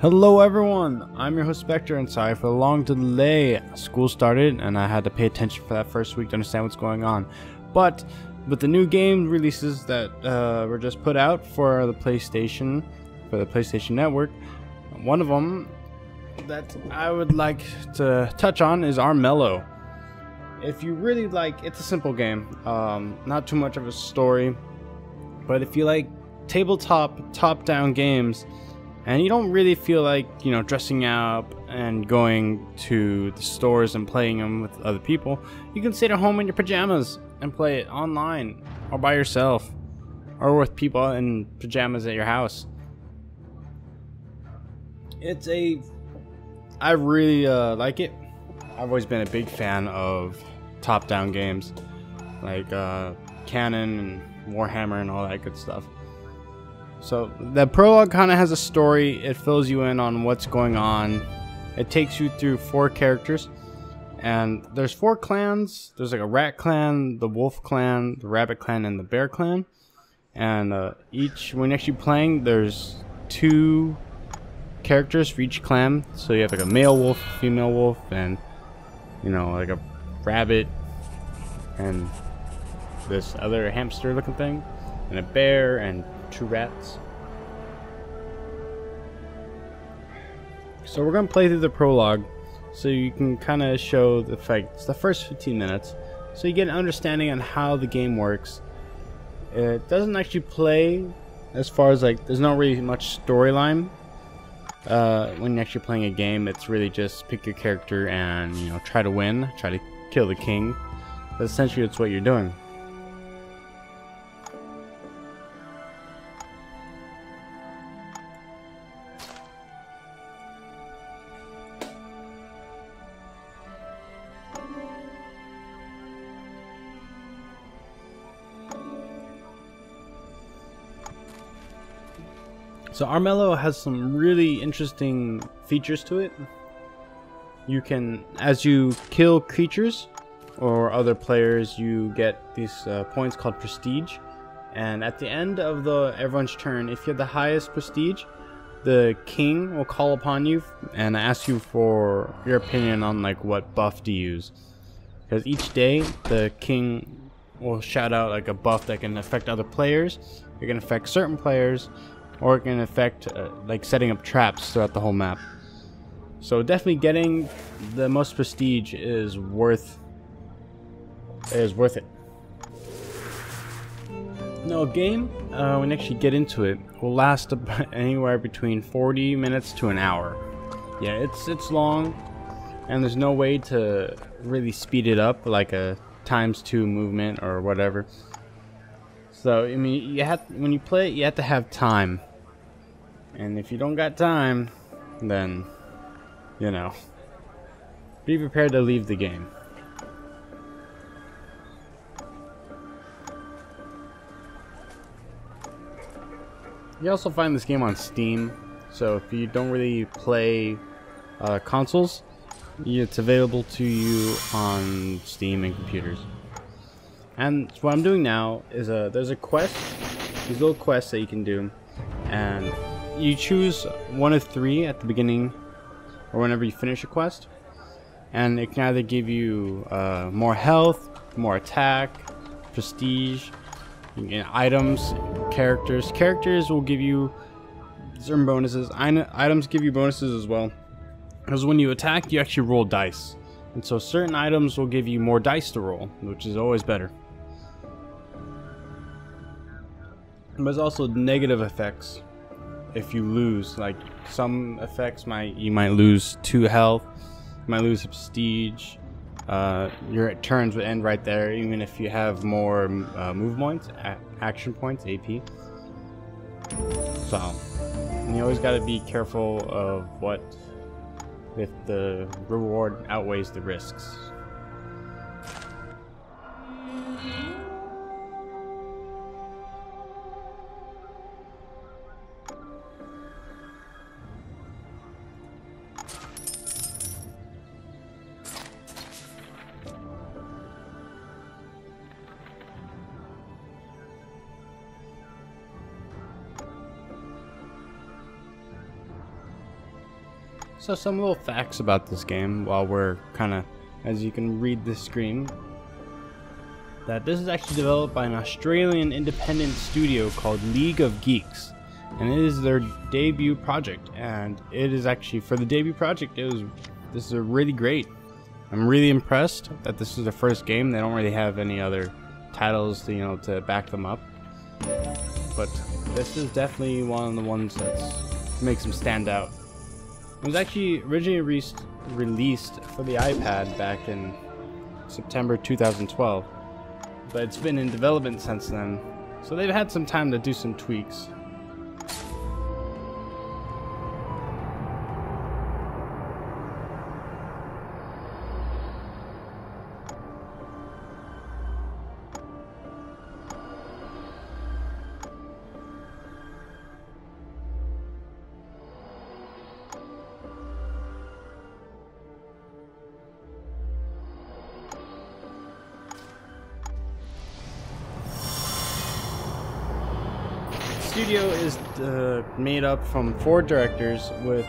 Hello everyone, I'm your host Spectre, and sorry for the long delay. School started and I had to pay attention for that first week to understand what's going on. But with the new game releases that were just put out for the PlayStation Network, one of them that I would like to touch on is Armello. If you really like, it's a simple game, not too much of a story, but if you like tabletop top-down games and you don't really feel like, dressing up and going to the stores and playing them with other people, you can sit at home in your pajamas and play it online or by yourself or with people in pajamas at your house. I really like it. I've always been a big fan of top-down games like Canon and Warhammer and all that good stuff. So the prologue kind of has a story. It fills you in on what's going on. It takes you through 4 characters, and there's 4 clans. There's like a rat clan, the wolf clan, the rabbit clan, and the bear clan. And when you're actually playing, there's 2 characters for each clan. So you have like a male wolf, female wolf, and like a rabbit, and this other hamster looking thing, and a bear, and 2 rats. So we're gonna play through the prologue so you can kind of show the fights, the first 15 minutes, so you get an understanding on how the game works. It doesn't actually play as far as there's not really much storyline when you're actually playing a game. It's really just pick your character and try to win, try to kill the king. But essentially it's what you're doing. So Armello has some really interesting features to it. You can, as you kill creatures or other players, you get these points called prestige. And at the end of everyone's turn, if you have the highest prestige, the king will call upon you and ask you for your opinion on what buff to use. Because each day the king will shout out a buff that can affect other players, it can affect certain players, or it can affect setting up traps throughout the whole map. So definitely getting the most prestige is worth it. Now a game, when you actually get into it, will last anywhere between 40 minutes to an hour. Yeah, it's long, and there's no way to really speed it up like a ×2 movement or whatever. So I mean, when you play it, you have to have time. And if you don't got time, then, be prepared to leave the game. You also find this game on Steam, so if you don't really play consoles, it's available to you on Steam and computers. And what I'm doing now is there's a quest, these little quests that you can do, and you choose one of 3 at the beginning or whenever you finish a quest, and it can either give you more health, more attack, prestige, items, characters. Characters will give you certain bonuses. Items give you bonuses as well, because when you attack, you actually roll dice, and so certain items will give you more dice to roll, which is always better. But there's also negative effects. If you lose, some effects you might lose 2 health, you might lose prestige, your turns would end right there, even if you have more move points, action points, AP. So you always got to be careful of if the reward outweighs the risks. So some little facts about this game while we're kind of, as you can read the screen, that this is actually developed by an Australian independent studio called League of Geeks, and it is their debut project. And it is actually, for the debut project, this is a really great. I'm really impressed that this is the first game. They don't really have any other titles to, to back them up, but this is definitely one of the ones that makes them stand out. It was actually originally released for the iPad back in September 2012, but it's been in development since then, so they've had some time to do some tweaks. Studio is made up from 4 directors with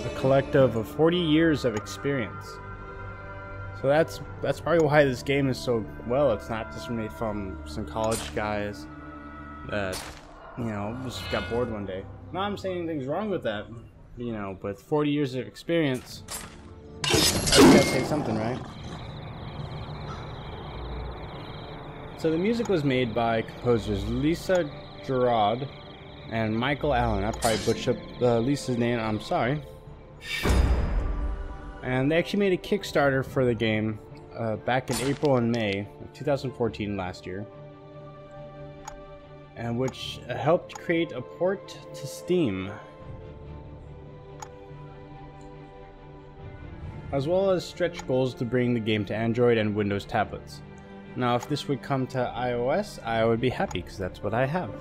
a collective of 40 years of experience. So that's probably why this game is so well. It's not just made from some college guys that just got bored one day. Not I'm saying anything's wrong with that, but 40 years of experience, I gotta say something, right? So the music was made by composers Lisa Gerard and Michael Allen. I probably butchered Lisa's name, I'm sorry. And they actually made a Kickstarter for the game back in April and May of 2014, last year, and which helped create a port to Steam, as well as stretch goals to bring the game to Android and Windows tablets. Now, if this would come to iOS, I would be happy, because that's what I have.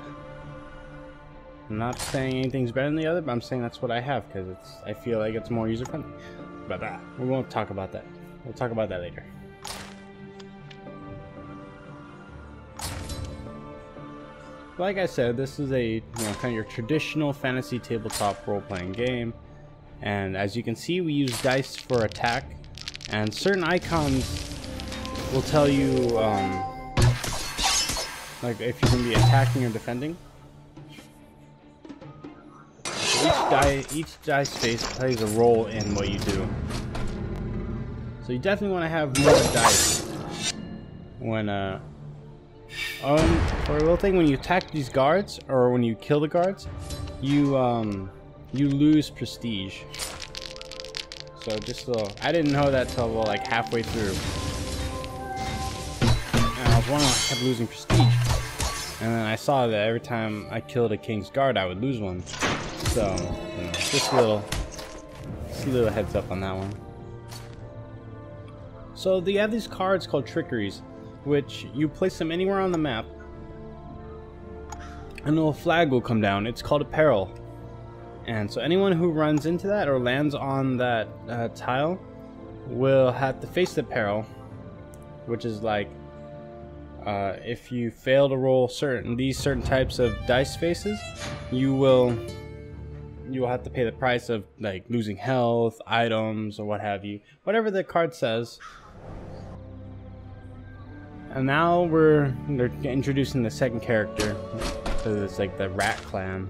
I'm not saying anything's better than the other, but I'm saying that's what I have, because I feel like it's more user-friendly. But we won't talk about that. We'll talk about that later. Like I said, this is a kind of your traditional fantasy tabletop role-playing game, and as you can see, we use dice for attack, and certain icons will tell you like if you're going to be attacking or defending. Each dice face plays a role in what you do. So you definitely want to have more dice when for a little thing, when you attack these guards or when you kill the guards, you lose prestige. So just a little, I didn't know that till like halfway through. And I was wondering why I kept losing prestige. And then I saw that every time I killed a king's guard, I would lose one. So, just a little heads up on that one. So they have these cards called trickeries, which you place them anywhere on the map, and a little flag will come down. It's called a peril. And so anyone who runs into that or lands on that tile will have to face the peril, which is like if you fail to roll these certain types of dice faces, you will have to pay the price of like losing health, items, or what have you, whatever the card says. And now they're introducing the second character, so it's like the Rat Clan.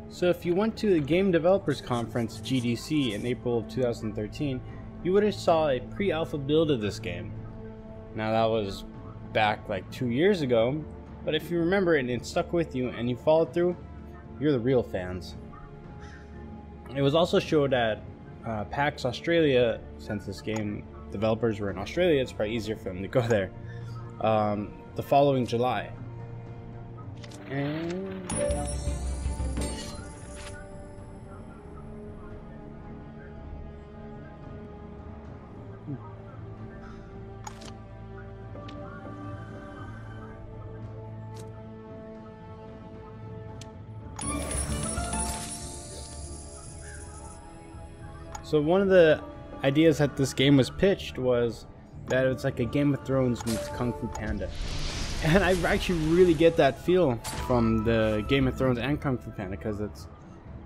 So if you went to the Game Developers Conference, GDC, in April of 2013, you would have saw a pre-alpha build of this game. Now that was back like 2 years ago, but if you remember it and it stuck with you and you followed through, you're the real fans. It was also showed at PAX Australia. Since this game developers were in Australia, it's probably easier for them to go there, the following July. And So one of the ideas that this game was pitched was that it's like a Game of Thrones meets Kung Fu Panda. And I actually really get that feel from the Game of Thrones and Kung Fu Panda, because it's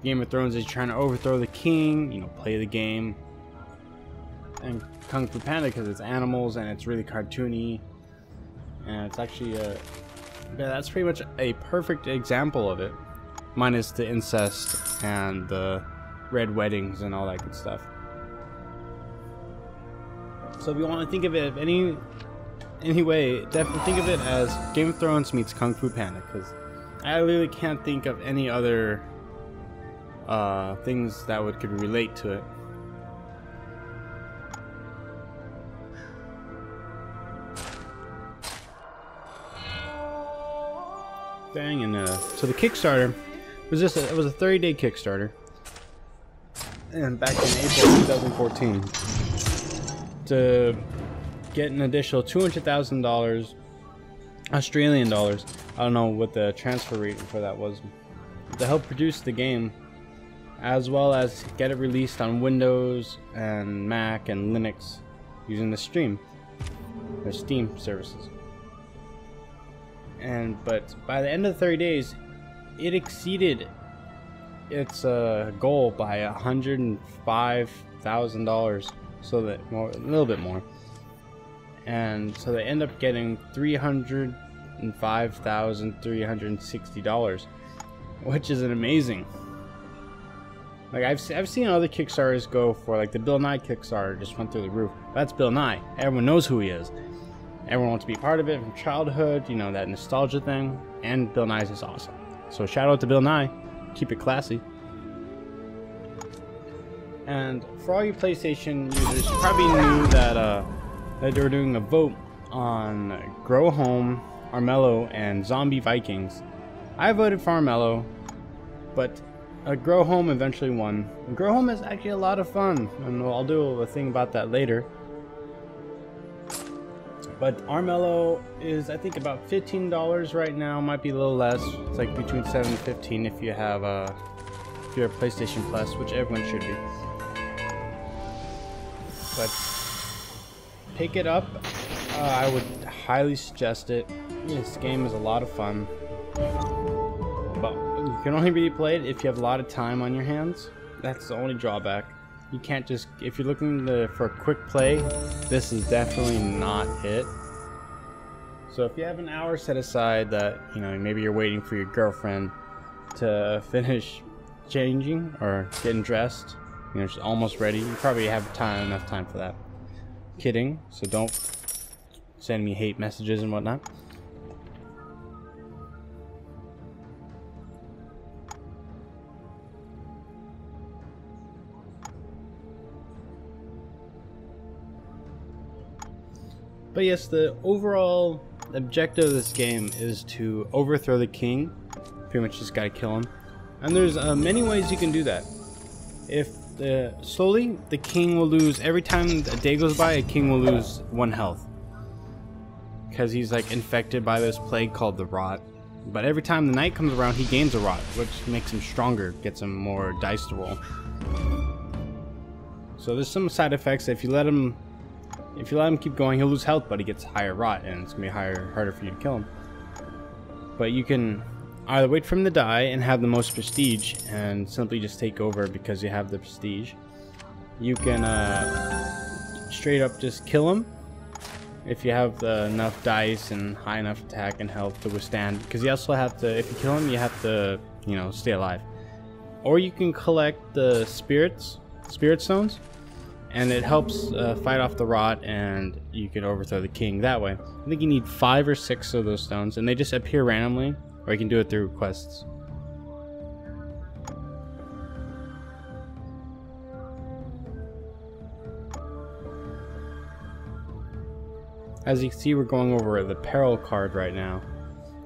Game of Thrones is trying to overthrow the king, you know, play the game. And Kung Fu Panda because it's animals and it's really cartoony. And it's actually yeah, that's pretty much a perfect example of it. Minus the incest and the red weddings and all that good stuff. So if you want to think of it any way, definitely think of it as Game of Thrones meets Kung Fu Panda, because I really can't think of any other things that could relate to it. Dang, and so the Kickstarter was it was a 30-day Kickstarter, and back in April 2014, to get an additional $200,000 Australian dollars. I don't know what the transfer rate for that was, to help produce the game, as well as get it released on Windows and Mac and Linux using the Steam services. But by the end of the 30 days, it exceeded its goal by $105,000, so that a little bit more, and so they end up getting $305,360, which is an amazing. Like I've seen other Kickstarters go for, like the Bill Nye Kickstarter just went through the roof. That's Bill Nye. Everyone knows who he is. Everyone wants to be part of it from childhood, you know, that nostalgia thing. And Bill Nye's is awesome. So shout out to Bill Nye. Keep it classy. And for all you PlayStation users, you probably knew that they were doing a vote on Grow Home, Armello, and Zombie Vikings. I voted for Armello, but Grow Home eventually won. Grow Home is actually a lot of fun, and I'll do a thing about that later. But Armello is, I think, about $15 right now. Might be a little less. It's like between $7 and $15 if you have if you're a PlayStation Plus, which everyone should be. But pick it up. I would highly suggest it. This game is a lot of fun. But you can only really play it if you have a lot of time on your hands. That's the only drawback. You can't just, if you're looking for a quick play, this is definitely not it. So if you have an hour set aside that, you know, maybe you're waiting for your girlfriend to finish changing or getting dressed, you know, she's almost ready, you probably have enough time for that. Kidding, so don't send me hate messages and whatnot. But yes, the overall objective of this game is to overthrow the king. Pretty much just gotta kill him. And there's many ways you can do that. If slowly, the king will lose, every time a day goes by, a king will lose 1 health. Because he's like infected by this plague called the rot. But every time the night comes around, he gains a rot, which makes him stronger, gets him more dice to roll. So there's some side effects. If you let him keep going, he'll lose health, but he gets higher rot, and it's gonna be harder for you to kill him. But you can either wait for him to die and have the most prestige and simply just take over because you have the prestige. You can straight up just kill him if you have enough dice and high enough attack and health to withstand, because you also have to, if you kill him, you have to, you know, stay alive. Or you can collect the spirit stones, and it helps fight off the rot, and you can overthrow the king that way. I think you need 5 or 6 of those stones, and they just appear randomly, or you can do it through quests. As you can see, we're going over the peril card right now,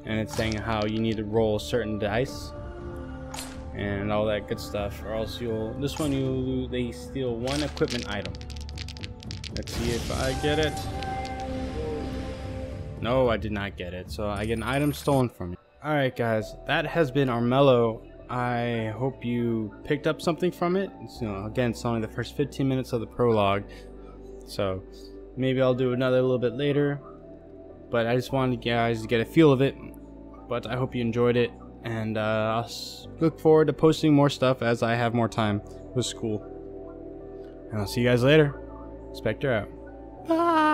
and it's saying how you need to roll certain dice and all that good stuff, or else they steal 1 equipment item. Let's see if I get it. No, I did not get it, so I get an item stolen from me. Alright guys, that has been Armello. I hope you picked up something from it. It's, again, it's only the first 15 minutes of the prologue, so maybe I'll do another a little bit later. But I just wanted you guys to get a feel of it. But I hope you enjoyed it, and I'll look forward to posting more stuff as I have more time with school. And I'll see you guys later. Spectre out. Bye.